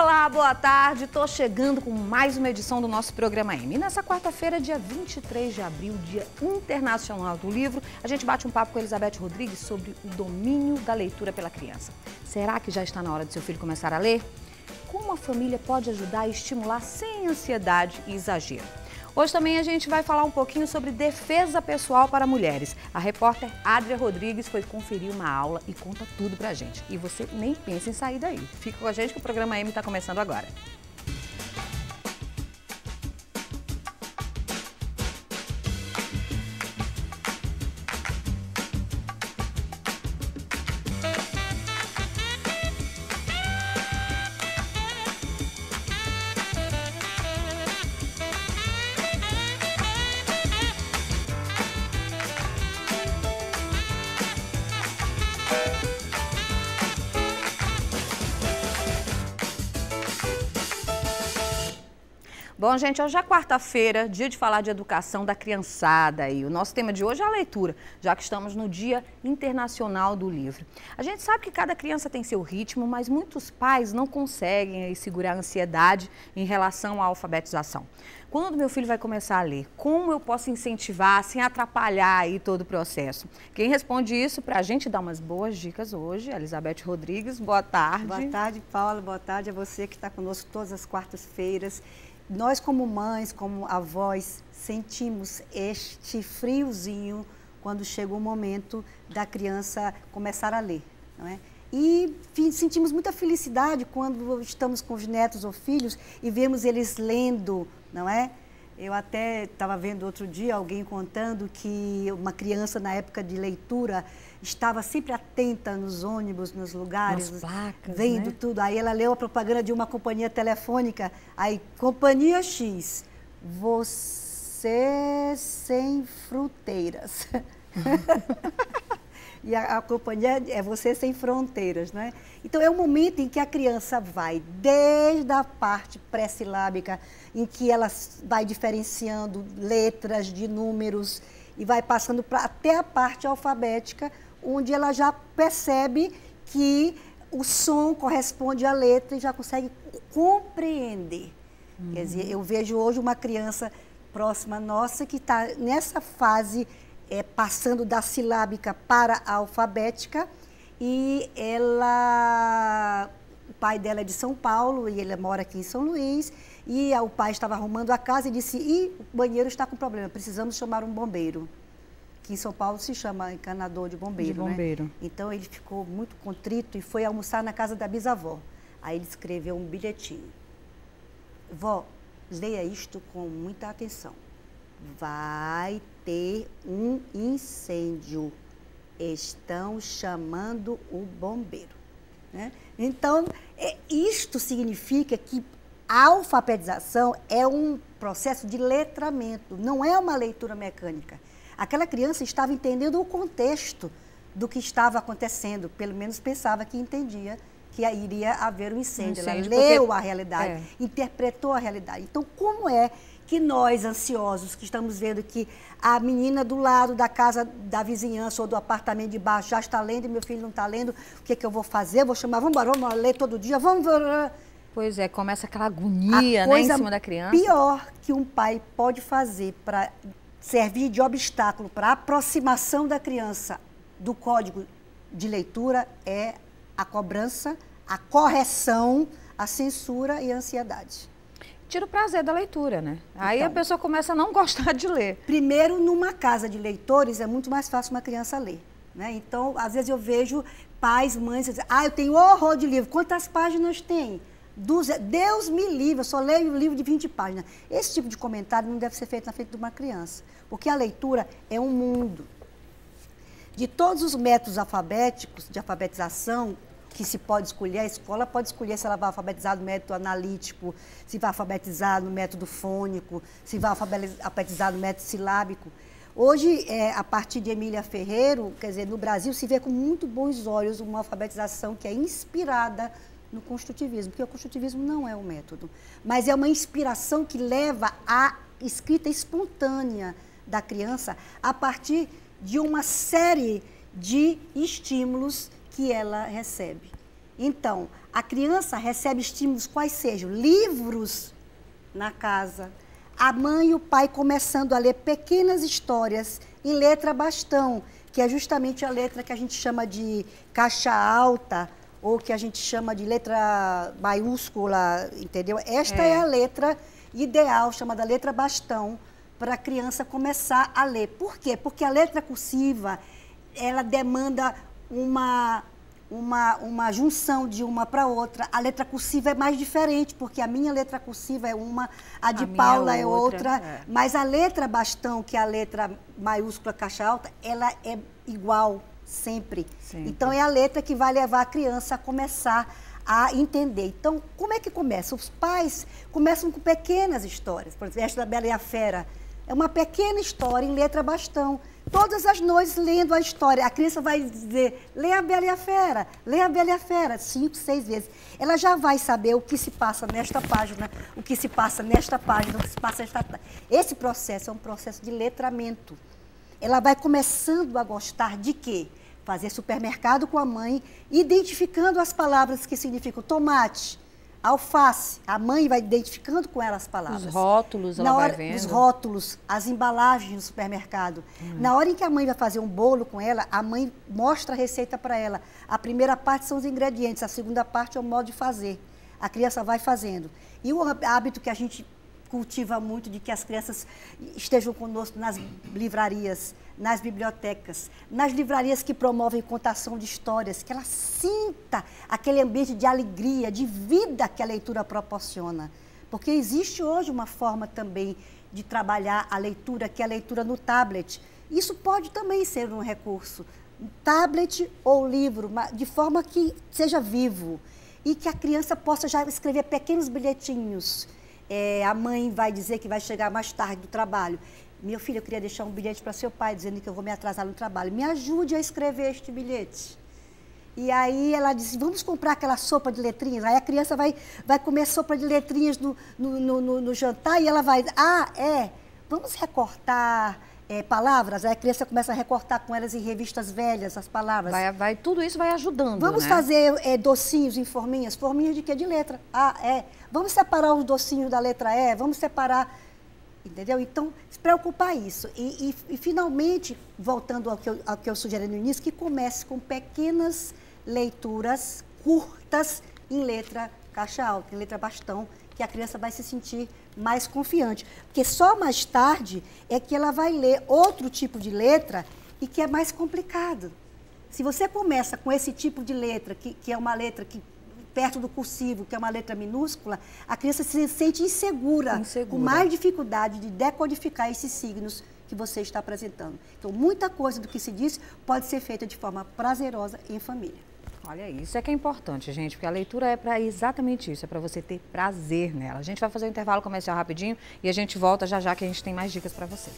Olá, boa tarde. Estou chegando com mais uma edição do nosso programa M. E nessa quarta-feira, dia 23 de abril, Dia Internacional do Livro, a gente bate um papo com Elizabeth Rodrigues sobre o domínio da leitura pela criança. Será que já está na hora de seu filho começar a ler? Como a família pode ajudar a estimular sem ansiedade e exagero? Hoje também a gente vai falar um pouquinho sobre defesa pessoal para mulheres. A repórter Adria Rodrigues foi conferir uma aula e conta tudo pra gente. E você nem pensa em sair daí. Fica com a gente que o programa M está começando agora. Bom, gente, hoje é quarta-feira, dia de falar de educação da criançada e o nosso tema de hoje é a leitura, já que estamos no Dia Internacional do Livro. A gente sabe que cada criança tem seu ritmo, mas muitos pais não conseguem segurar a ansiedade em relação à alfabetização. Quando meu filho vai começar a ler, como eu posso incentivar sem atrapalhar aí todo o processo? Quem responde isso para a gente dar umas boas dicas hoje, Elizabeth Rodrigues, boa tarde. Boa tarde, Paula, boa tarde a você que está conosco todas as quartas-feiras. Nós, como mães, como avós, sentimos este friozinho quando chega o momento da criança começar a ler, não é? E sentimos muita felicidade quando estamos com os netos ou filhos e vemos eles lendo, não é? Eu até estava vendo outro dia alguém contando que uma criança na época de leitura estava sempre atenta nos ônibus, nos lugares, nas placas, vendo, né? Tudo. Aí ela leu a propaganda de uma companhia telefônica, aí, companhia X, você sem fruteiras. E a companhia é Você Sem Fronteiras, né? Então, é um momento em que a criança vai desde a parte pré-silábica, em que ela vai diferenciando letras de números e vai passando até a parte alfabética, onde ela já percebe que o som corresponde à letra e já consegue compreender. Quer dizer, eu vejo hoje uma criança próxima nossa que está nessa fase passando da silábica para a alfabética e o pai dela é de São Paulo e ele mora aqui em São Luís e o pai estava arrumando a casa e disse, o banheiro está com problema, precisamos chamar um bombeiro. Que em São Paulo se chama encanador de bombeiro, né? Então ele ficou muito contrito e foi almoçar na casa da bisavó. Aí ele escreveu um bilhetinho. Vó, leia isto com muita atenção. Vai ter um incêndio. Estão chamando o bombeiro. Né? Então, isto significa que a alfabetização é um processo de letramento, não é uma leitura mecânica. Aquela criança estava entendendo o contexto do que estava acontecendo, pelo menos pensava que entendia que iria haver um incêndio. Ela leu a realidade, interpretou a realidade. Então, como é que nós, ansiosos, que estamos vendo que a menina do lado da casa da vizinhança ou do apartamento de baixo já está lendo e meu filho não está lendo, o que eu vou fazer? Eu vou chamar, vamos ler todo dia, vamos... Pois é, começa aquela agonia, né, em cima da criança. Pior que um pai pode fazer para servir de obstáculo para a aproximação da criança do código de leitura é a cobrança, a correção, a censura e a ansiedade. Tira o prazer da leitura, né? Aí a pessoa começa a não gostar de ler. Primeiro, numa casa de leitores, é muito mais fácil uma criança ler, né? Então, às vezes eu vejo pais, mães, dizem, eu tenho horror de livro. Quantas páginas tem? Deus me livre, eu só leio um livro de 20 páginas. Esse tipo de comentário não deve ser feito na frente de uma criança, porque a leitura é um mundo. De todos os métodos alfabéticos, de alfabetização, que se pode escolher, a escola pode escolher se ela vai alfabetizar no método analítico, se vai alfabetizar no método fônico, se vai alfabetizar no método silábico. Hoje, a partir de Emília Ferreiro, quer dizer, no Brasil se vê com muito bons olhos uma alfabetização que é inspirada no construtivismo, porque o construtivismo não é um método, mas é uma inspiração que leva à escrita espontânea da criança a partir de uma série de estímulos que ela recebe. Então, a criança recebe estímulos quais sejam? Livros na casa. A mãe e o pai começando a ler pequenas histórias em letra bastão, que é justamente a letra que a gente chama de caixa alta, ou que a gente chama de letra maiúscula, entendeu? Esta é a letra ideal, chamada letra bastão, para a criança começar a ler. Por quê? Porque a letra cursiva, ela demanda uma junção de uma para outra. A letra cursiva é mais diferente, porque a minha letra cursiva é uma, a de Paula é outra. Mas a letra bastão, que é a letra maiúscula caixa alta, ela é igual sempre. Então, é a letra que vai levar a criança a começar a entender. Então, como é que começa? Os pais começam com pequenas histórias. Por exemplo, esta da Bela e a Fera é uma pequena história em letra bastão. Todas as noites lendo a história. A criança vai dizer, lê a Bela e a Fera, lê a Bela e a Fera, 5, 6 vezes. Ela já vai saber o que se passa nesta página, o que se passa nesta página, o que se passa nesta página. Esse processo é um processo de letramento. Ela vai começando a gostar de quê? Fazer supermercado com a mãe, identificando as palavras que significam tomate, alface. A mãe vai identificando com ela as palavras. Os rótulos, ela vai vendo. Os rótulos, as embalagens no supermercado. Na hora em que a mãe vai fazer um bolo com ela, a mãe mostra a receita para ela. A primeira parte são os ingredientes, a segunda parte é o modo de fazer. A criança vai fazendo. E o hábito que a gente cultiva muito de que as crianças estejam conosco nas livrarias, nas bibliotecas, nas livrarias que promovem contação de histórias, que ela sinta aquele ambiente de alegria, de vida que a leitura proporciona. Porque existe hoje uma forma também de trabalhar a leitura, que é a leitura no tablet. Isso pode também ser um recurso. Um tablet ou livro, de forma que seja vivo e que a criança possa já escrever pequenos bilhetinhos. A mãe vai dizer que vai chegar mais tarde do trabalho. Meu filho, eu queria deixar um bilhete para seu pai, dizendo que eu vou me atrasar no trabalho. Me ajude a escrever este bilhete. E aí ela disse, vamos comprar aquela sopa de letrinhas. Aí a criança vai comer sopa de letrinhas no jantar e ela vai, vamos recortar palavras. Aí a criança começa a recortar com elas em revistas velhas as palavras. Tudo isso vai ajudando, Vamos fazer docinhos em forminhas. Forminhas de quê? De letra. Vamos separar os docinhos da letra E, vamos separar, entendeu? Então, se preocupar isso. E finalmente, voltando ao que eu sugeri no início, que comece com pequenas leituras curtas em letra caixa alta, em letra bastão, que a criança vai se sentir mais confiante. Porque só mais tarde é que ela vai ler outro tipo de letra e que é mais complicado. Se você começa com esse tipo de letra, que é uma letra que perto do cursivo, que é uma letra minúscula, a criança se sente insegura, com mais dificuldade de decodificar esses signos que você está apresentando. Então, muita coisa do que se diz pode ser feita de forma prazerosa em família. Olha, isso é que é importante, gente, porque a leitura é para exatamente isso, é para você ter prazer nela. A gente vai fazer um intervalo comercial rapidinho e a gente volta já já que a gente tem mais dicas para vocês.